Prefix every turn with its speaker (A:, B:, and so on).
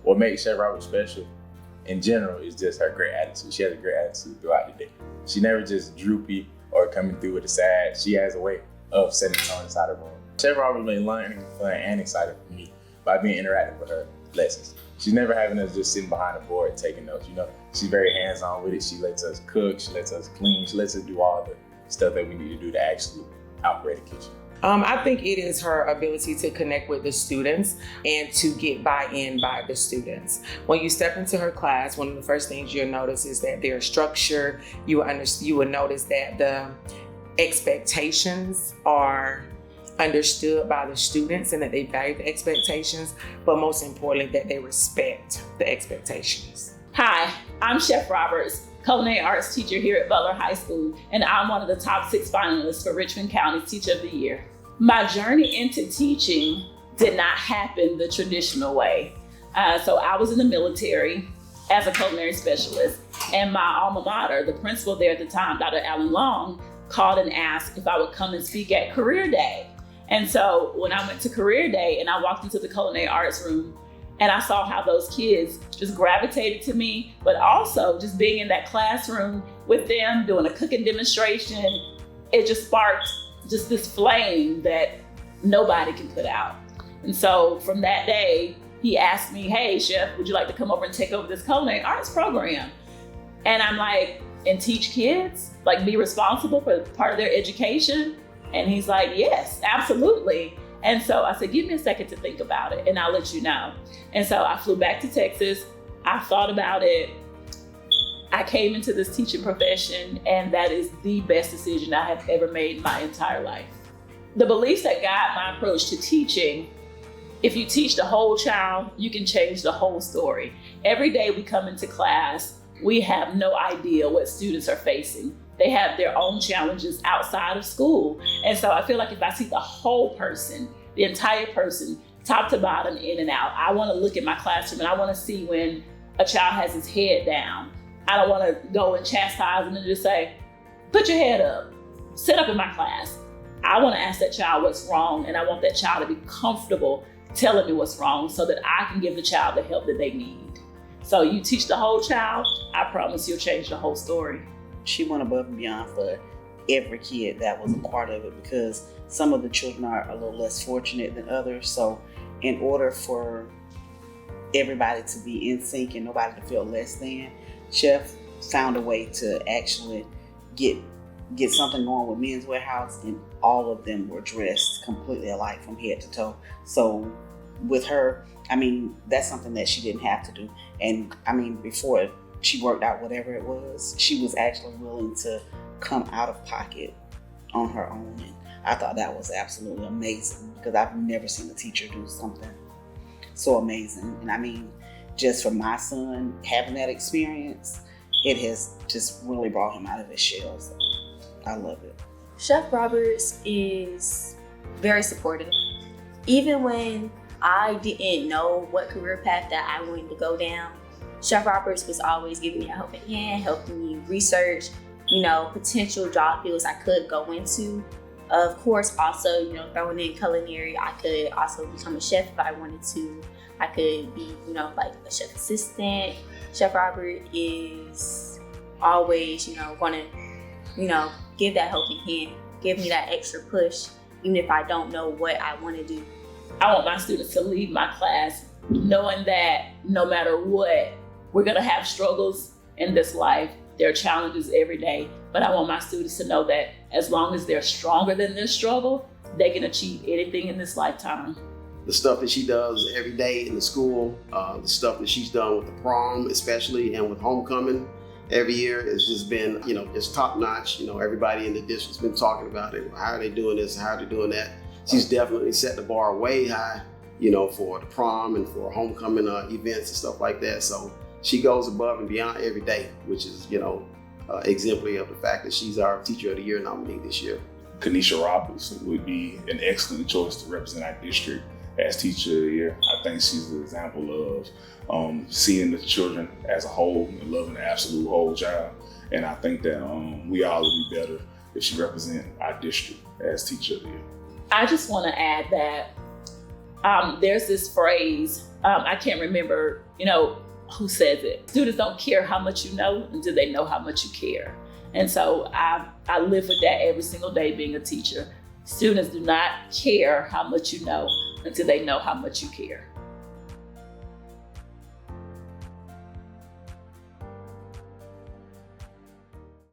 A: what makes Chef Roberts special in general is just her great attitude. She has a great attitude throughout the day. She never just droopy or coming through with a sad. She has a way of setting the tone inside the room. Chef Roberts been learning, fun, and exciting for me by being interactive with her lessons. She's never having us just sitting behind the board taking notes. She's very hands-on with it. She lets us cook. She lets us clean. She lets us do all the stuff that we need to do to actually operate a kitchen.
B: I think it is her ability to connect with the students and to get buy-in by the students. When you step into her class, one of the first things you'll notice is that their structure. You will notice that the expectations are understood by the students and that they value the expectations, but most importantly, that they respect the expectations.
C: Hi, I'm Chef Roberts, culinary arts teacher here at Butler High School, and I'm one of the top 6 finalists for Richmond County Teacher of the Year. My journey into teaching did not happen the traditional way. So I was in the military as a culinary specialist, and my alma mater, the principal there at the time, Dr. Alan Long, called and asked if I would come and speak at Career Day. And so when I went to Career Day and I walked into the culinary arts room and I saw how those kids just gravitated to me, but also just being in that classroom with them, doing a cooking demonstration, it just sparked just this flame that nobody can put out. And so from that day, he asked me, hey, Chef, would you like to come over and take over this culinary arts program? And I'm like, and teach kids? Like be responsible for part of their education? And he's like, yes, absolutely. And so I said, give me a second to think about it and I'll let you know. And so I flew back to Texas. I thought about it. I came into this teaching profession, and that is the best decision I have ever made in my entire life. The beliefs that guide my approach to teaching: if you teach the whole child, you can change the whole story. Every day we come into class, we have no idea what students are facing. They have their own challenges outside of school. And so I feel like if I see the whole person, the entire person, top to bottom, in and out, I want to look at my classroom and I want to see when a child has his head down. I don't want to go and chastise them and just say, put your head up, sit up in my class. I want to ask that child what's wrong, and I want that child to be comfortable telling me what's wrong so that I can give the child the help that they need. So you teach the whole child, I promise you'll change the whole story.
D: She went above and beyond for every kid that was a part of it, because some of the children are a little less fortunate than others. So in order for everybody to be in sync and nobody to feel less than, Chef found a way to actually get something going with Men's Warehouse, and all of them were dressed completely alike from head to toe. So with her, I mean, that's something that she didn't have to do. And I mean, before she worked out whatever it was, she was actually willing to come out of pocket on her own. And I thought that was absolutely amazing, because I've never seen a teacher do something so amazing. And I mean, just for my son having that experience, it has just really brought him out of his shell. So I love it.
E: Chef Roberts is very supportive. Even when I didn't know what career path that I wanted to go down, Chef Roberts was always giving me a helping hand, helping me research, potential job fields I could go into. Of course, also, throwing in culinary, I could also become a chef if I wanted to. I could be, like a chef assistant. Chef Robert is always, going to, give that helping hand, give me that extra push, even if I don't know what I want to do.
C: I want my students to leave my class knowing that no matter what, we're going to have struggles in this life. There are challenges every day, but I want my students to know that as long as they're stronger than their struggle, they can achieve anything in this lifetime.
F: The stuff that she does every day in the school, the stuff that she's done with the prom especially, and with homecoming every year has just been, just top notch. Everybody in the district's been talking about it. How are they doing this? How are they doing that? She's definitely set the bar way high, for the prom and for homecoming events and stuff like that. So she goes above and beyond every day, which is, exemplary of the fact that she's our Teacher of the Year nominee this year.
G: Kanesha Roberts would be an excellent choice to represent our district as Teacher of the Year. I think she's an example of seeing the children as a whole and loving the absolute whole child. And I think that we all would be better if she represents our district as Teacher of the Year.
C: I just want to add that There's this phrase, I can't remember, who says it. Students don't care how much you know until they know how much you care. And so I live with that every single day being a teacher. Students do not care how much you know until they know how much you care.